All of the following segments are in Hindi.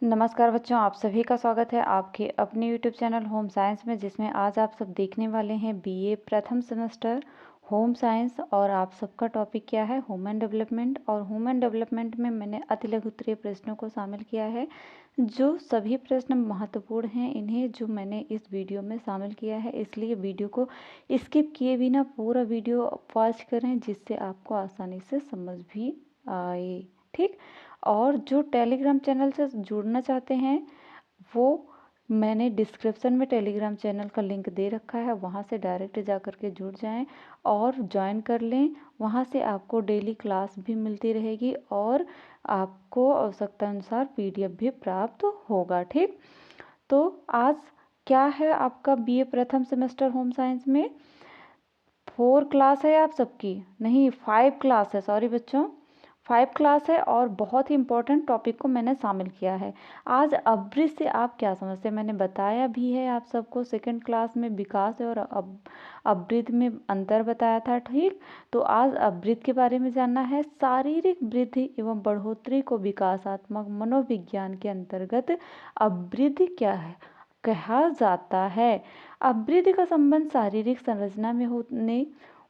नमस्कार बच्चों, आप सभी का स्वागत है आपके अपने यूट्यूब चैनल होम साइंस में, जिसमें आज आप सब देखने वाले हैं बीए प्रथम सेमेस्टर होम साइंस। और आप सबका टॉपिक क्या है? Human development. और ह्यूमन डेवलपमेंट में मैंने अति लघु उत्तरीय प्रश्नों को शामिल किया है। जो सभी प्रश्न महत्वपूर्ण हैं, इन्हें जो मैंने इस वीडियो में शामिल किया है, इसलिए वीडियो को स्किप किए बिना पूरा वीडियो वॉच करें, जिससे आपको आसानी से समझ भी आए। ठीक। और जो टेलीग्राम चैनल से जुड़ना चाहते हैं, वो मैंने डिस्क्रिप्शन में टेलीग्राम चैनल का लिंक दे रखा है, वहाँ से डायरेक्ट जा कर के जुड़ जाएं और ज्वाइन कर लें। वहाँ से आपको डेली क्लास भी मिलती रहेगी और आपको आवश्यकता अनुसार पीडीएफ भी प्राप्त होगा। ठीक। तो आज क्या है आपका बीए प्रथम सेमेस्टर होम साइंस में 4 क्लास है आप सबकी, नहीं 5 क्लास है, सॉरी बच्चों 5 क्लास है। और बहुत ही इम्पोर्टेंट टॉपिक को मैंने शामिल किया है। आज अपब्रिज से आप क्या समझते हैं, मैंने बताया भी है आप सबको सेकंड क्लास में विकास और अपब्रिज में अंतर बताया था। ठीक। तो आज अपब्रिज के बारे में जानना है। शारीरिक वृद्धि एवं बढ़ोतरी को विकासात्मक मनोविज्ञान के अंतर्गत अपब्रिज क्या है कहा जाता है। अपवृद्धि का संबंध शारीरिक संरचना में होने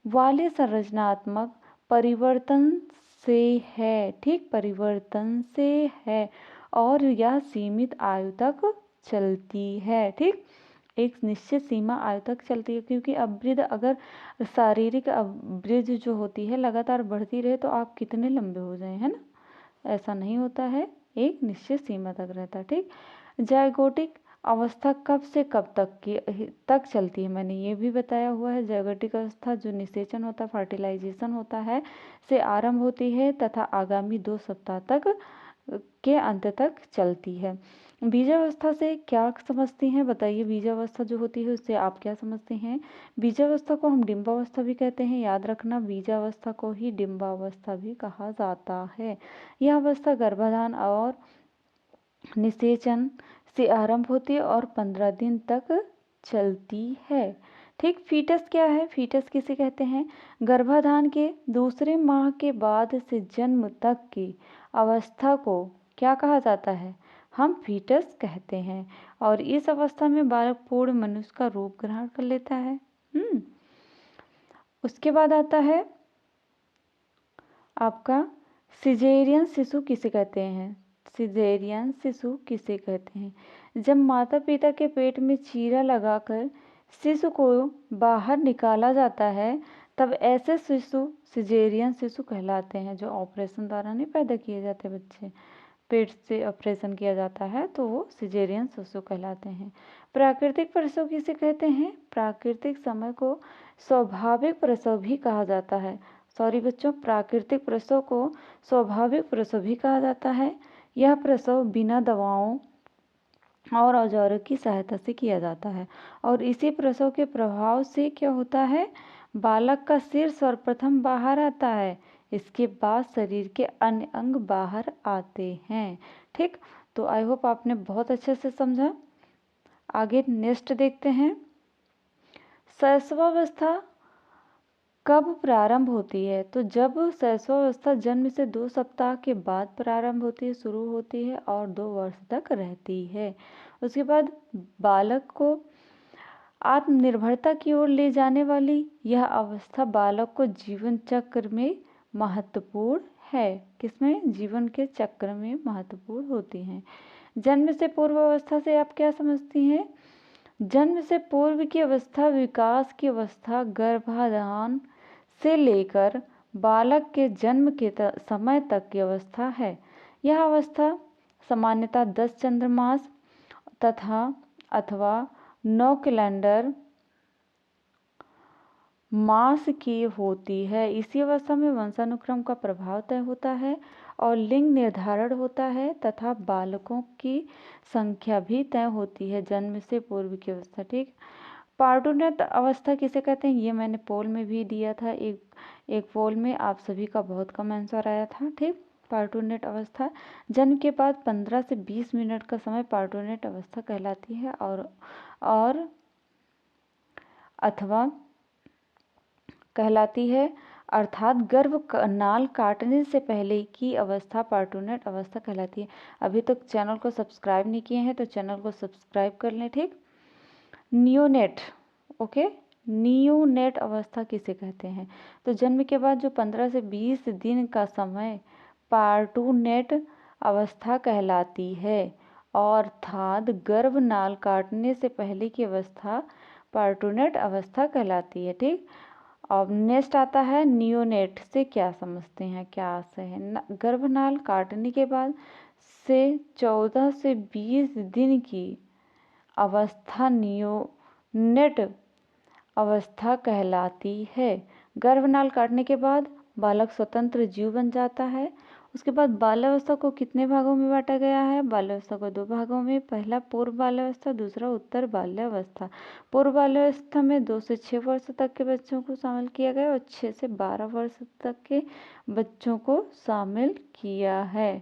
वाले संरचनात्मक परिवर्तन से है। ठीक, परिवर्तन से है और यह सीमित आयु तक चलती है। ठीक, एक निश्चित सीमा आयु तक चलती है, क्योंकि अपवृद्धि अगर शारीरिक अपवृद्धि जो होती है लगातार बढ़ती रहे तो आप कितने लंबे हो जाएं, है ना, ऐसा नहीं होता है, एक निश्चित सीमा तक रहता है। ठीक। जायगोटिक अवस्था कब से कब तक चलती है, मैंने ये भी बताया हुआ है। जायगोटिक अवस्था जो निषेचन होता है, फर्टिलाइजेशन होता है, से आरंभ होती है तथा आगामी 2 सप्ताह तक के अंत तक चलती है। बीजावस्था से क्या समझती हैं, बताइए। बीजावस्था जो होती है उससे आप क्या समझते हैं? बीजावस्था को हम डिंबावस्था भी कहते हैं, याद रखना, बीजावस्था को ही डिंबावस्था भी कहा जाता है। यह अवस्था गर्भाधान और निषेचन से आरंभ होती है और 15 दिन तक चलती है। ठीक। फीटस क्या है? फीटस किसे कहते हैं? गर्भाधान के दूसरे माह के बाद से जन्म तक की अवस्था को क्या कहा जाता है? हम फीटस कहते हैं। और इस अवस्था में बालक पूर्ण मनुष्य का रूप ग्रहण कर लेता है। उसके बाद आता है आपका सिजेरियन शिशु किसे कहते हैं? सिजेरियन शिशु किसे कहते हैं? जब माता पिता के पेट में चीरा लगाकर शिशु को बाहर निकाला जाता है, तब ऐसे शिशु सिजेरियन शिशु कहलाते हैं। जो ऑपरेशन द्वारा नहीं पैदा किए जाते बच्चे, पेट से ऑपरेशन किया जाता है, तो वो सिजेरियन शिशु कहलाते हैं। प्राकृतिक प्रसव किसे कहते हैं? प्राकृतिक समय को स्वाभाविक प्रसव भी कहा जाता है। सॉरी बच्चों, प्राकृतिक प्रसव को स्वाभाविक प्रसव भी कहा जाता है। यह प्रसव बिना दवाओं और औजारों की सहायता से किया जाता है। और इसी प्रसव के प्रभाव से क्या होता है? बालक का सिर सर्वप्रथम बाहर आता है, इसके बाद शरीर के अन्य अंग बाहर आते हैं। ठीक। तो आई होप आपने बहुत अच्छे से समझा। आगे नेक्स्ट देखते हैं। शैशवावस्था कब प्रारंभ होती है? तो जब शैशवावस्था जन्म से 2 सप्ताह के बाद प्रारंभ होती है, शुरू होती है और 2 वर्ष तक रहती है। उसके बाद बालक को आत्मनिर्भरता की ओर ले जाने वाली यह अवस्था बालक को जीवन चक्र में महत्वपूर्ण है। किसमें? जीवन के चक्र में महत्वपूर्ण होती हैं। जन्म से पूर्व अवस्था से आप क्या समझती हैं? जन्म से पूर्व की अवस्था विकास की अवस्था गर्भाधान से लेकर बालक के जन्म के समय तक की अवस्था है। यह अवस्था सामान्यतः 10 चंद्रमास तथा अथवा 9 कैलेंडर मास की होती है। इसी अवस्था में वंशानुक्रम का प्रभाव तय होता है और लिंग निर्धारण होता है तथा बालकों की संख्या भी तय होती है। जन्म से पूर्व की अवस्था। ठीक। पार्टूनेट अवस्था किसे कहते हैं? ये मैंने पोल में भी दिया था, एक पोल में आप सभी का बहुत कम आंसर आया था। ठीक। पार्टूनेट अवस्था जन्म के बाद 15 से 20 मिनट का समय पार्टूनेट अवस्था कहलाती है और अथवा कहलाती है। अर्थात नाल काटने से पहले की अवस्था पार्टूनेट अवस्था कहलाती है। अभी तक चैनल को सब्सक्राइब नहीं किए हैं तो चैनल को सब्सक्राइब कर लें, ठीक। नियोनेट, ओके, नियोनेट अवस्था किसे कहते हैं? तो जन्म के बाद जो 15 से 20 दिन का समय पार्टूनेट अवस्था कहलाती है। अर्थात गर्भनाल काटने से पहले की अवस्था पार्टूनेट अवस्था कहलाती है, ठीक। अब नेक्स्ट आता है नियोनेट। से क्या समझते हैं, क्या आशय है? गर्भनाल काटने के बाद से 14 से 20 दिन की अवस्था नियोनेट अवस्था कहलाती है। गर्भनाल काटने के बाद बालक स्वतंत्र जीव बन जाता है। उसके बाद बाल्यावस्था को कितने भागों में बांटा गया है? बाल्यावस्था को 2 भागों में, पहला पूर्व बाल्यावस्था, दूसरा उत्तर बाल्यावस्था। पूर्व बाल्यावस्था में 2 से 6 वर्ष तक के बच्चों को शामिल किया गया और 6 से 12 वर्ष तक के बच्चों को शामिल किया है।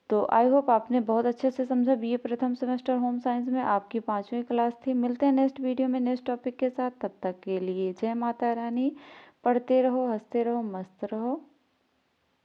तो आई होप आपने बहुत अच्छे से समझा। बीए प्रथम सेमेस्टर होम साइंस में आपकी 5वीं क्लास थी। मिलते हैं नेक्स्ट वीडियो में नेक्स्ट टॉपिक के साथ। तब तक के लिए जय माता रानी। पढ़ते रहो, हंसते रहो, मस्त रहो।